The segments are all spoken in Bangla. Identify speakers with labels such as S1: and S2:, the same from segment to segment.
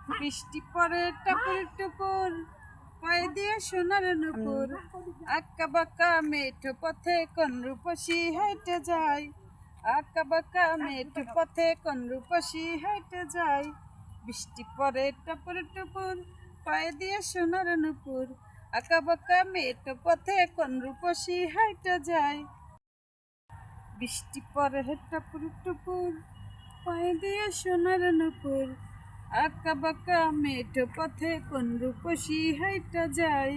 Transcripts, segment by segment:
S1: বৃষ্টি পরে টাপুর টুপুর, পায়ে দিয়ে সোনার নুপুর, আঁকা বাঁকা মেঠো পথে কোন রূপসী হেঁটে যায়, আঁকা বাঁকা মেঠো পথে কোন রূপসী হেঁটে যায়। বৃষ্টি পরে টাপুর টুপুর, পায়ে দিয়ে সোনার নুপুর, আঁকা বাঁকা মেঠো পথে কোন রূপসী হেঁটে যায়। বৃষ্টি পরে টাপুর টুপুর, পায়ে দিয়ে সোনার নুপুর, আঁকা বাঁকা মেঠো পথে কোন রূপসী হাইটা যায়,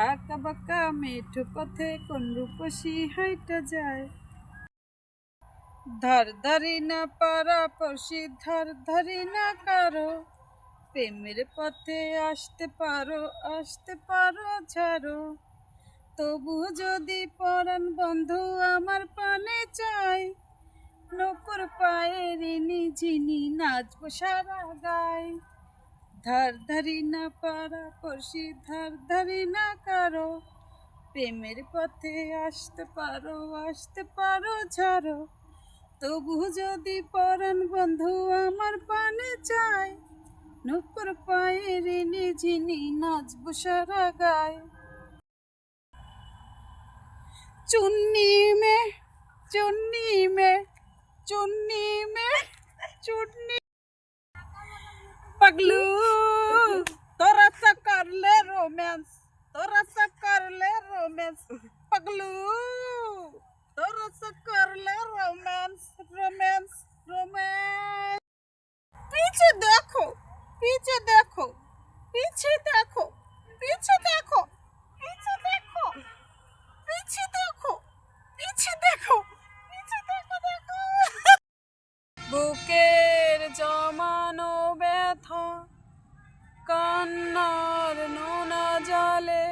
S1: আঁকা বাঁকা মেঠো পথে কোন রূপসী হাইটা যায়। ধার ধারি না পারা পড়শি, ধার ধারি না কারো, প্রেমের পথে আসতে পারো ঝাড়ো। তবু যদি পরাণ বন্ধু আমার পানে চাই, নূপুর পায়ে ঋণী ঝিনি নাচবো সারা গায়। ধার ধারি না পারা পড়শি, ধার ধারি না কারো, প্রেমের পথে আসতে পারো ঝাড়ো। তবু যদি পরাণ বন্ধু আমার পানে চাই, নূপুর পায়ে ঋণী ঝিনি নাচবো সারা গায়। চুন্নি মে চুন্নি মে চুন্নি মে চুন্নি पगलू, तोरा सा कर ले रोमांस, तोरा सा कर ले रोमांस, पगलू तोरा सा कर ले रोमांस, रोमांस रोमांस। पीछे देखो, पीछे देखो, पीछे देखो, पीछे देखो, पीछे देखो, पीछे देखो, पीछे देखो, पीछे देखो, देखो। বুকের জমানো ব্যথা কান্নার নোনা জলে,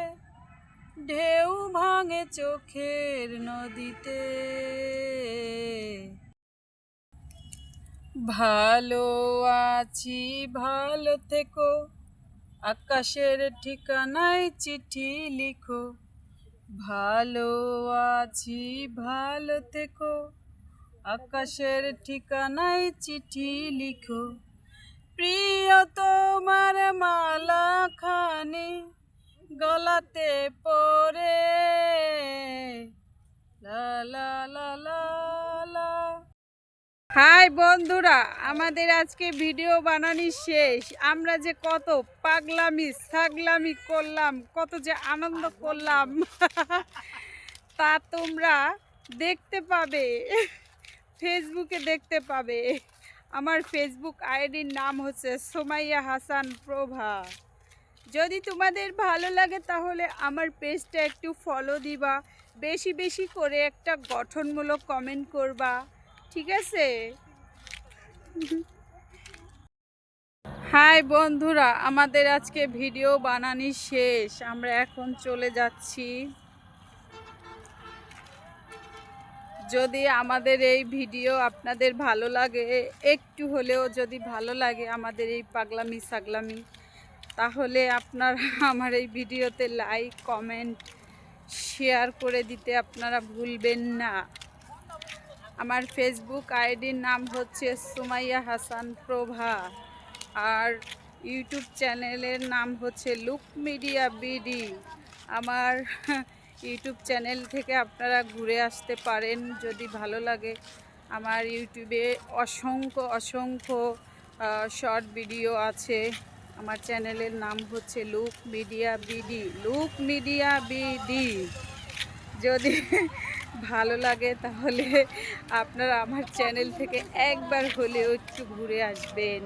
S1: ঢেউ ভাঙে চোখের নদীতে। ভালো আছি ভালো থেকো, আকাশের ঠিকানায় চিঠি লিখো। ভালো আছি ভালো থেকো, আকাশের ঠিকানায় চিঠি লিখো। প্রিয় তোমার মালা খানি গলাতে পরে, লা লা লা লা লা। হাই বন্ধুরা, আমাদের আজকে ভিডিও বানানি শেষ। আমরা যে কত পাগলামি ছাগলামি করলাম, কত যে আনন্দ করলাম তা তোমরা দেখতে পাবে, ফেসবুকে দেখতে পাবে। আমার ফেসবুক আইডির নাম হচ্ছে সুমাইয়া হাসান প্রভা। যদি তোমাদের ভালো লাগে তাহলে আমার পেজটা একটু ফলো দিবা, বেশি বেশি করে একটা গঠনমূলক কমেন্ট করবা, ঠিক আছে? হাই বন্ধুরা, আমাদের আজকে ভিডিও বানানি শেষ। আমরা এখন চলে যাচ্ছি। যদি আমাদের এই ভিডিও আপনাদের ভালো লাগে, একটু হলেও যদি ভালো লাগে আমাদের এই পাগলামি ছাগলামি, তাহলে আপনারা আমার এই ভিডিওতে লাইক কমেন্ট শেয়ার করে দিতে আপনারা ভুলবেন না। আমার ফেসবুক আইডির নাম হচ্ছে সুমাইয়া হাসান প্রভা, আর ইউটিউব চ্যানেলের নাম হচ্ছে লুক মিডিয়া বিডি। আমার ইউটিউব চ্যানেল থেকে আপনারা ঘুরে আসতে পারেন যদি ভালো লাগে। আমার ইউটিউবে অসংখ্য অসংখ্য শর্ট ভিডিও আছে। আমার চ্যানেলের নাম হচ্ছে look media BD, look media BD. যদি ভালো লাগে তাহলে আপনারা আমার চ্যানেল থেকে একবার হলেও একটু ঘুরে আসবেন।